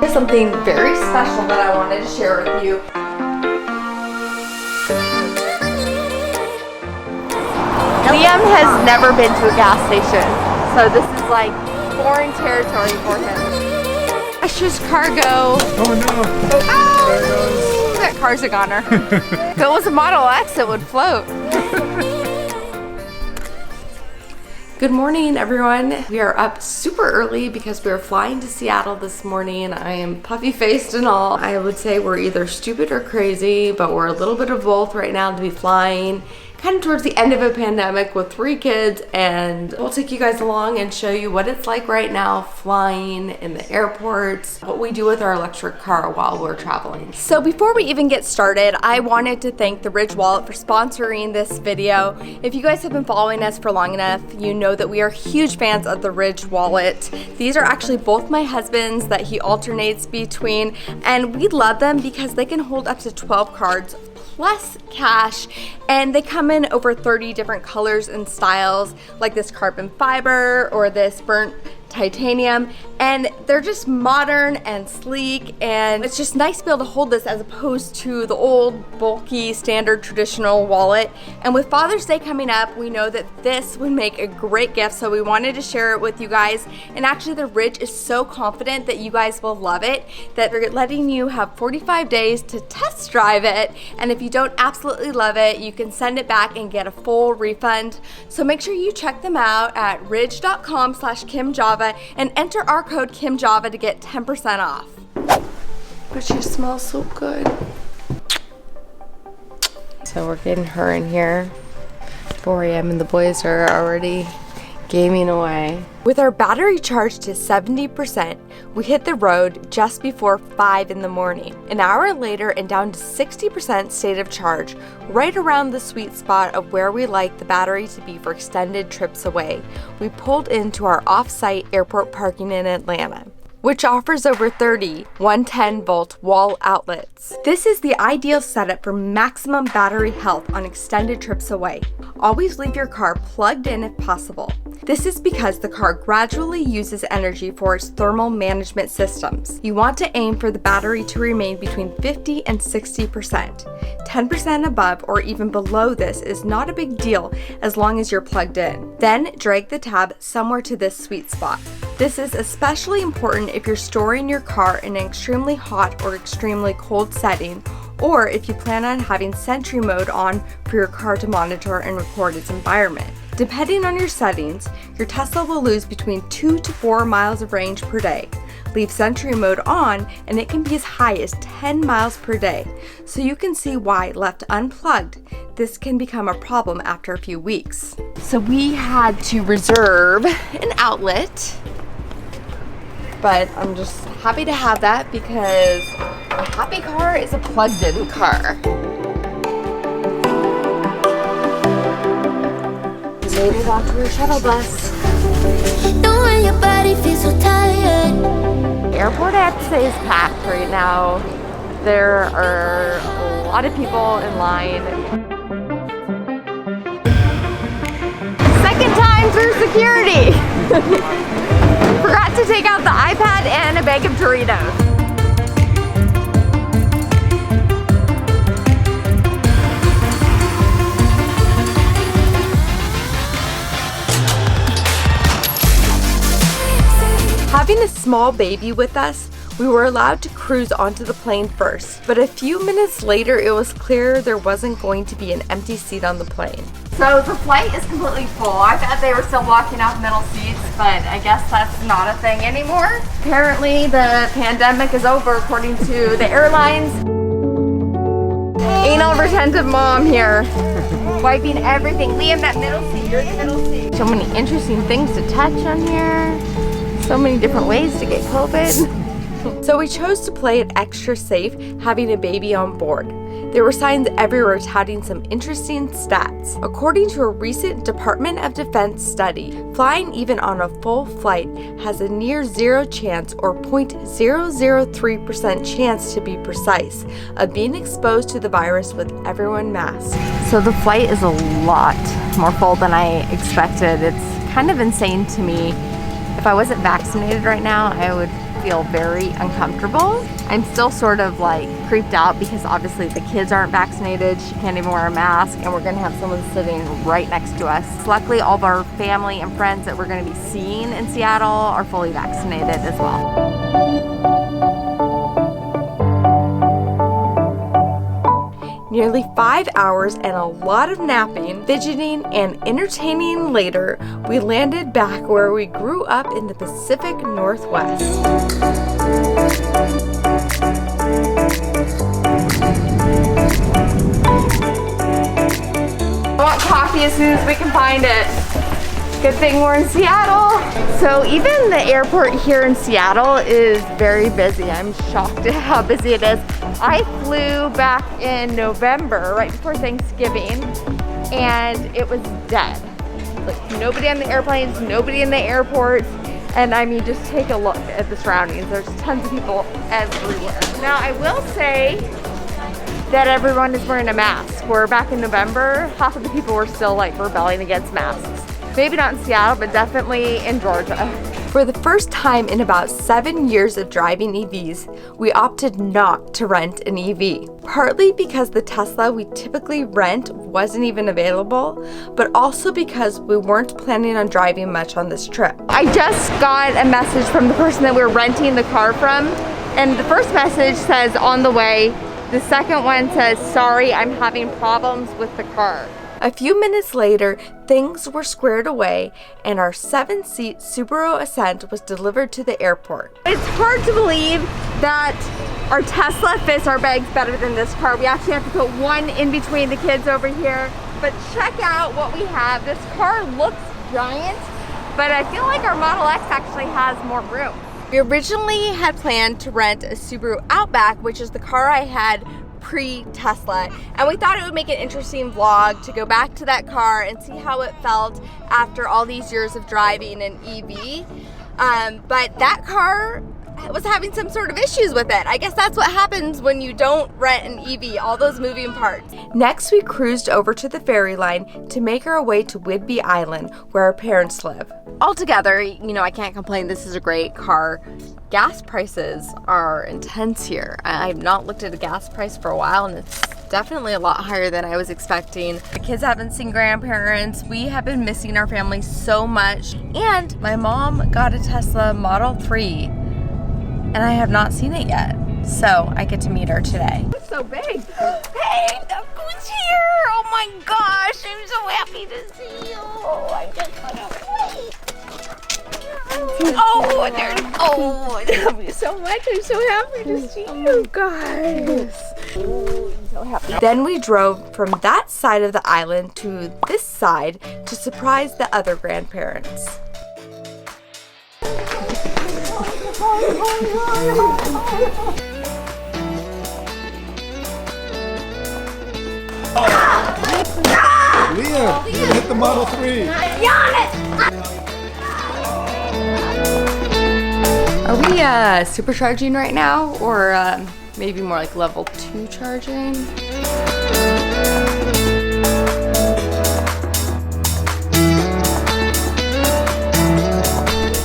have something very special that I wanted to share with you. Liam has never been to a gas station, so this is like foreign territory for him. Extras cargo. Oh no! Oh! That car's a goner. If it was a Model X, it would float. Good morning, everyone. We are up super early because we are flying to Seattle this morning. I am puffy-faced and all. I would say we're either stupid or crazy, but we're a little bit of both right now to be flying kind of towards the end of a pandemic with 3 kids, and we'll take you guys along and show you what it's like right now flying in the airports, what we do with our electric car while we're traveling. So before we even get started, I wanted to thank the Ridge Wallet for sponsoring this video. If you guys have been following us for long enough, you know that we are huge fans of the Ridge Wallet. These are actually both my husband's that he alternates between, and we love them because they can hold up to 12 cards plus cash, and they come in over 30 different colors and styles, like this carbon fiber or this burnt titanium, and they're just modern and sleek, and it's just nice to be able to hold this as opposed to the old bulky standard traditional wallet. And with Father's Day coming up, we know that this would make a great gift, so we wanted to share it with you guys. And actually the Ridge is so confident that you guys will love it that they're letting you have 45 days to test drive it, and if you don't absolutely love it, you can send it back and get a full refund. So make sure you check them out at ridge.com/KimJava and enter our code KimJava to get 10% off. But she smells so good. So we're getting her in here. 4 a.m. and the boys are already gaming away. With our battery charged to 70%, we hit the road just before 5 in the morning. An hour later and down to 60% state of charge, right around the sweet spot of where we like the battery to be for extended trips away. We pulled into our off-site airport parking in Atlanta, which offers over 30 110-volt wall outlets. This is the ideal setup for maximum battery health on extended trips away. Always leave your car plugged in if possible. This is because the car gradually uses energy for its thermal management systems. You want to aim for the battery to remain between 50 and 60%. 10% above or even below this is not a big deal as long as you're plugged in. Then drag the tab somewhere to this sweet spot. This is especially important if you're storing your car in an extremely hot or extremely cold setting, or if you plan on having Sentry mode on for your car to monitor and record its environment. Depending on your settings, your Tesla will lose between 2 to 4 miles of range per day. Leave Sentry mode on and it can be as high as 10 miles per day. So you can see why, left unplugged, this can become a problem after a few weeks. So we had to reserve an outlet, but I'm just happy to have that because a happy car is a plugged-in car. We made it onto our shuttle bus. Your body feels so tired. The airport, I have to say, is packed right now. There are a lot of people in line. Second time through security. Forgot to take out the iPad and a bag of Doritos. Having a small baby with us, we were allowed to cruise onto the plane first, but a few minutes later it was clear there wasn't going to be an empty seat on the plane. So the flight is completely full. I thought they were still blocking off middle seats, but I guess that's not a thing anymore. Apparently the pandemic is over according to the airlines. Anal retentive mom here. Wiping everything. Liam, that middle seat, you're in the middle seat. So many interesting things to touch on here. So many different ways to get COVID. So we chose to play it extra safe having a baby on board. There were signs everywhere touting some interesting stats. According to a recent Department of Defense study, flying even on a full flight has a near zero chance, or 0.003% chance to be precise, of being exposed to the virus with everyone masked. So the flight is a lot more full than I expected. It's kind of insane to me. If I wasn't vaccinated right now, I would feel very uncomfortable. I'm still sort of like creeped out because obviously the kids aren't vaccinated. She can't even wear a mask, and we're gonna have someone sitting right next to us. Luckily, all of our family and friends that we're gonna be seeing in Seattle are fully vaccinated as well. Nearly 5 hours and a lot of napping, fidgeting, and entertaining later, we landed back where we grew up in the Pacific Northwest. I want coffee as soon as we can find it. Good thing we're in Seattle. So even the airport here in Seattle is very busy. I'm shocked at how busy it is. I flew back in November, right before Thanksgiving, and it was dead. Like nobody on the airplanes, nobody in the airports. And I mean, just take a look at the surroundings. There's tons of people everywhere. Now I will say that everyone is wearing a mask. Where back in November, half of the people were still like rebelling against masks. Maybe not in Seattle, but definitely in Georgia. For the first time in about 7 years of driving EVs, we opted not to rent an EV. Partly because the Tesla we typically rent wasn't even available, but also because we weren't planning on driving much on this trip. I just got a message from the person that we're renting the car from, and the first message says on the way. The second one says, sorry, I'm having problems with the car. A few minutes later, things were squared away and our 7-seat Subaru Ascent was delivered to the airport. It's hard to believe that our Tesla fits our bags better than this car. We actually have to put one in between the kids over here. But check out what we have. This car looks giant, but I feel like our Model X actually has more room. We originally had planned to rent a Subaru Outback, which is the car I had pre-Tesla, and we thought it would make an interesting vlog to go back to that car and see how it felt after all these years of driving an EV. But that car was having some sort of issues with it. I guess that's what happens when you don't rent an EV, all those moving parts. Next, we cruised over to the ferry line to make our way to Whidbey Island, where our parents live. Altogether, you know, I can't complain. This is a great car. Gas prices are intense here. I've not looked at a gas price for a while, and it's definitely a lot higher than I was expecting. The kids haven't seen grandparents. We have been missing our family so much. And my mom got a Tesla Model 3, and I have not seen it yet. So I get to meet her today. It's so big. Hey, look who's here. Oh my gosh, I'm so happy to see you. I just couldn't wait. Oh, I love you so much. I'm so happy to see you guys. Oh, I'm so happy. Then we drove from that side of the island to this side to surprise the other grandparents. Leah, you hit the Model 3. Are we supercharging right now, or maybe more like level 2 charging?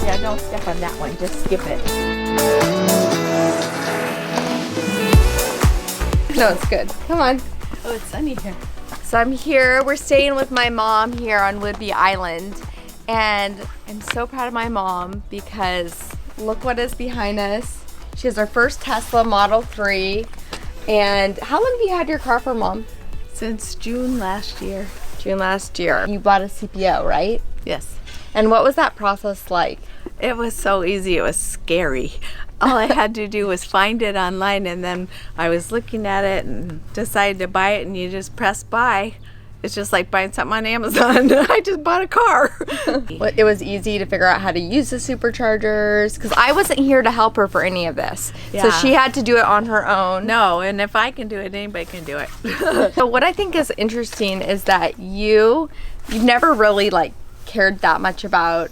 Yeah, don't step on that one, just skip it. No, it's good. Come on. Oh, it's sunny here. So I'm here, we're staying with my mom here on Whidbey Island, and I'm so proud of my mom because look what is behind us. She has our first Tesla Model 3. And how long have you had your car for, Mom? Since June last year. June last year. You bought a CPO, right? Yes. And what was that process like? It was so easy, it was scary. All I had to do was find it online, and then I was looking at it and decided to buy it, and you just press buy. It's just like buying something on Amazon. I just bought a car. It was easy to figure out how to use the superchargers because I wasn't here to help her for any of this. Yeah. So she had to do it on her own. No, and if I can do it, anybody can do it. So what I think is interesting is that you've never really like cared that much about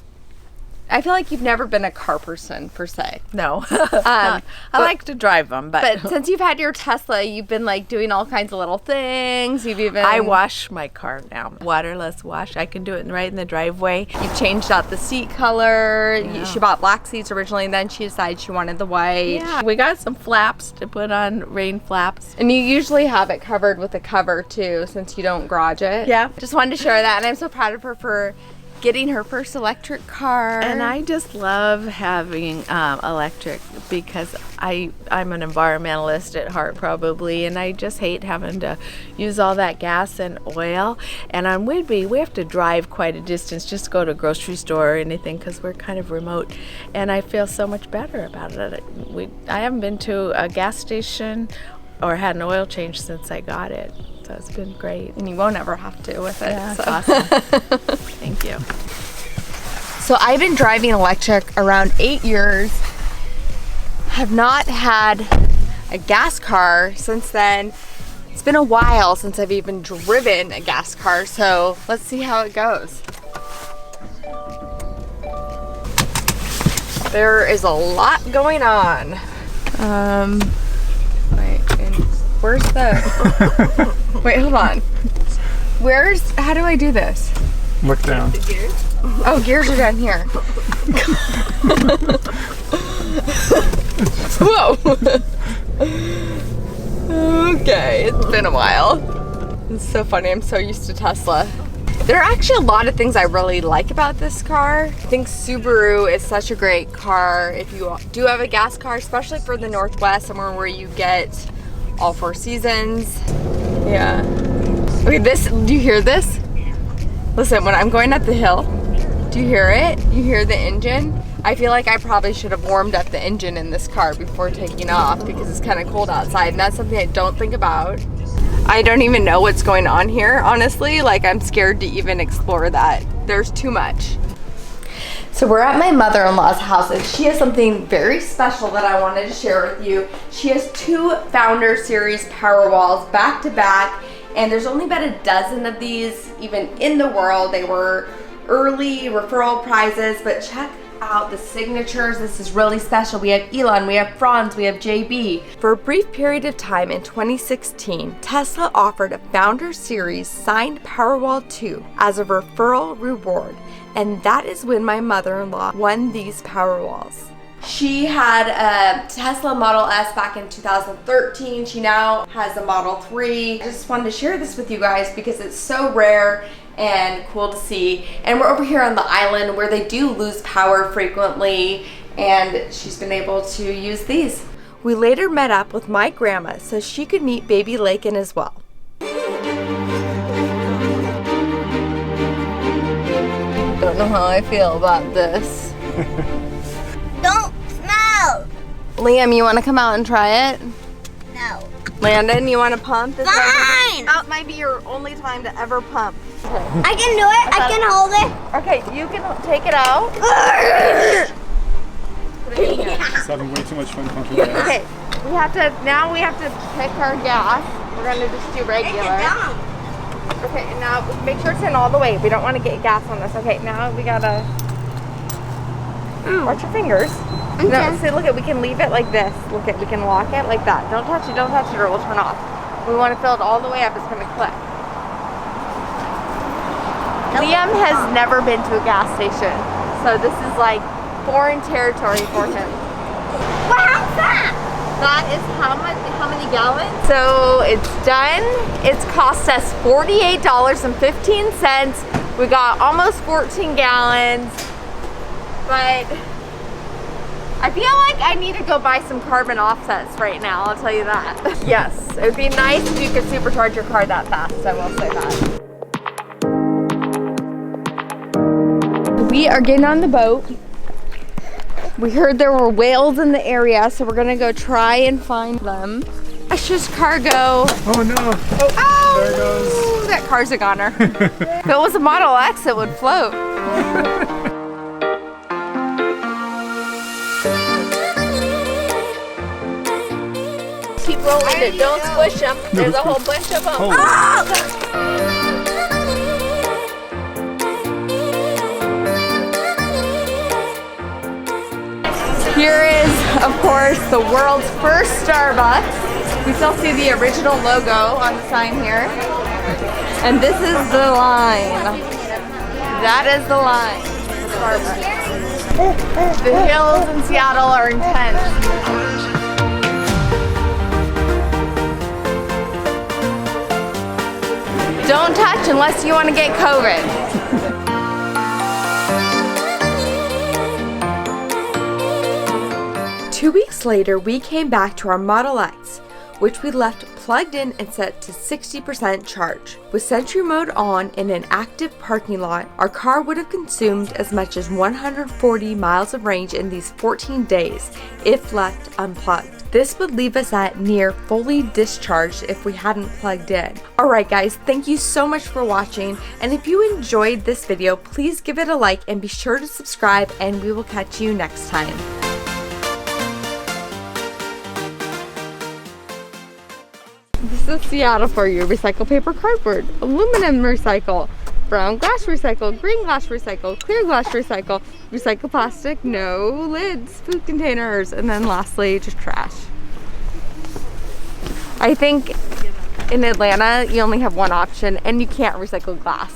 I feel like you've never been a car person per se. No. I like to drive them, But since you've had your Tesla, you've been like doing all kinds of little things. You've even I wash my car now. Waterless wash. I can do it right in the driveway. You've changed out the seat color. Yeah. She bought black seats originally, and then she decided she wanted the white. Yeah, we got some flaps to put on, rain flaps. And you usually have it covered with a cover too, since you don't garage it. Yeah. Just wanted to share that, and I'm so proud of her for getting her first electric car. And I just love having electric because I'm an environmentalist at heart probably, and I just hate having to use all that gas and oil. And on Whidbey, we have to drive quite a distance just to go to a grocery store or anything because we're kind of remote. And I feel so much better about it. I haven't been to a gas station or had an oil change since I got it. So it's been great. And you won't ever have to with it. Yeah, so. it's awesome. Thank you. So I've been driving electric around 8 years. Have not had a gas car since then. It's been a while since I've even driven a gas car, so let's see how it goes. There is a lot going on. Wait, and where's the... Wait, hold on. How do I do this? Look down. Oh, gears are down here. Whoa. Okay, it's been a while. It's so funny, I'm so used to Tesla. There are actually a lot of things I really like about this car. I think Subaru is such a great car if you do have a gas car, especially for the Northwest, somewhere where you get all 4 seasons. Yeah. Okay, do you hear this? Listen, when I'm going up the hill, do you hear it? You hear the engine? I feel like I probably should have warmed up the engine in this car before taking off because it's kind of cold outside, and that's something I don't think about. I don't even know what's going on here, honestly. Like, I'm scared to even explore that. There's too much. So we're at my mother-in-law's house, and she has something very special that I wanted to share with you. She has 2 Founder Series Powerwalls back to back, and there's only about a dozen of these even in the world. They were early referral prizes, but check out the signatures. This is really special. We have Elon, we have Franz, we have JB. For a brief period of time in 2016, Tesla offered a Founder Series signed Powerwall 2 as a referral reward, and that is when my mother-in-law won these Powerwalls. She had a Tesla Model S back in 2013. She now has a Model 3. I just wanted to share this with you guys because it's so rare and cool to see. And we're over here on the island where they do lose power frequently, and she's been able to use these. We later met up with my grandma so she could meet baby Lakin as well. Don't know how I feel about this. Don't smell. Liam, you want to come out and try it? No. Landon, you want to pump? Fine. That might be your only time to ever pump. I can do it. I can hold it. Okay, you can take it out. Just having way too much fun pumping gas. Okay, now we have to pick our gas. We're gonna just do regular. Okay, now make sure it's in all the way. We don't want to get gas on this. Okay, now we gotta watch your fingers. No, see, look, we can leave it like this. Look, we can lock it like that. Don't touch it, or it will turn off. We want to fill it all the way up. It's gonna click. Liam has never been to a gas station, so this is like foreign territory for him. Well, how's that? That is how many gallons? So it's done. It's cost us $48.15. We got almost 14 gallons, but I feel like I need to go buy some carbon offsets right now, I'll tell you that. Yes, it would be nice if you could supercharge your car that fast, I will say that. We are getting on the boat. We heard there were whales in the area, so we're gonna go try and find them. Precious cargo. Oh no. Oh, There it goes. that car's a goner. If it was a Model X, it would float. Keep rolling it. Don't squish them. There's a whole bunch of them. Holy. Here is, of course, the world's first Starbucks. We still see the original logo on the sign here. And this is the line. That is the line for Starbucks. The hills in Seattle are intense. Don't touch unless you want to get COVID. 2 weeks later, we came back to our Model X, which we left plugged in and set to 60% charge. With Sentry mode on in an active parking lot, our car would have consumed as much as 140 miles of range in these 14 days if left unplugged. This would leave us at near fully discharged if we hadn't plugged in. Alright guys, thank you so much for watching, and if you enjoyed this video, please give it a like and be sure to subscribe, and we will catch you next time. This is Seattle for you. Recycle paper, cardboard, aluminum recycle, brown glass recycle, green glass recycle, clear glass recycle, recycle plastic, no lids, food containers, and then lastly, just trash. I think in Atlanta, you only have one option and you can't recycle glass.